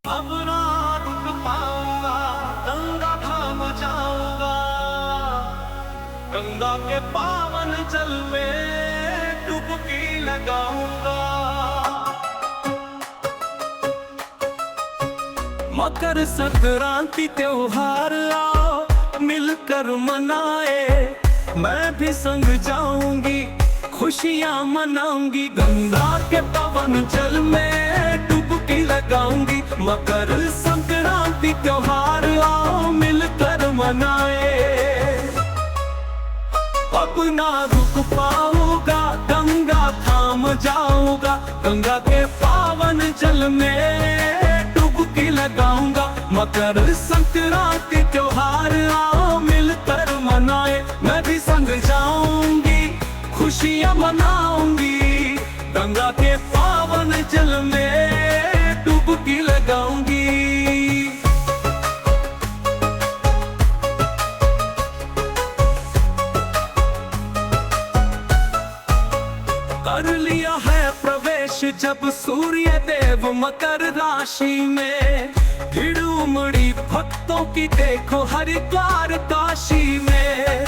अब ना रुक पाऊंगा, गंगा थाम जाऊंगा। गंगा के पावन जल में डुबकी लगाऊंगा। मकर संक्रांति त्योहार आओ मिलकर मनाए, मैं भी संग जाऊंगी खुशियां मनाऊंगी। गंगा के पावन जल में डुबकी लगाऊंगी। मकर संक्रांति त्योहार आओ मिलकर मनाए। अब ना रुक पाऊंगा, गंगा थाम जाऊंगा। गंगा के पावन जल में डुबकी लगाऊंगा। मकर संक्रांति त्योहार आओ मिलकर मनाए, मैं भी संग जाऊंगी खुशियां मनाऊंगी। गंगा के पावन जल में डुबकी लगाऊंगी। कर लिया है प्रवेश जब सूर्य देव मकर राशि में। भीड़ उमड़ी भक्तों की देखो हरिद्वार काशी में।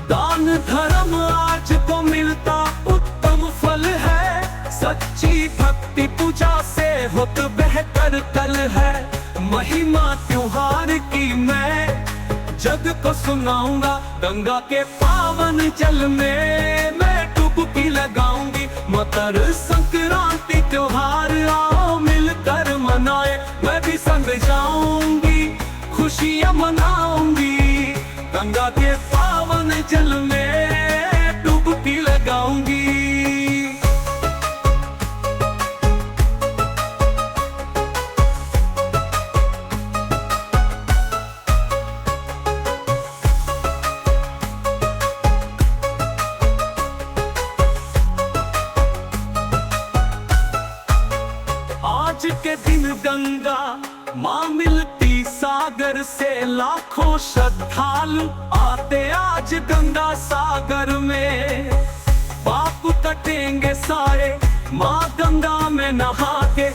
दान धर्म आज तो मिलता उत्तम फल है। सच्ची भक्ति पूजा से होत बेहतर कल है। महिमा त्योहार की मैं जग को सुनाऊंगा। गंगा के पावन जल में मैं डुबकी लगाऊंगी। मकर संक्रांति त्योहार आओ मिलकर मनाए, मैं भी संग जाऊंगी खुशियां मनाऊंगी। गंगा के पावन जल में डुबकी लगाऊंगी। आज के दिन गंगा माँ मिलती सागर से। लाखों श्रद्धालु आते आज गंगा सागर में। पाप कटेंगे सारे माँ गंगा में नहा के।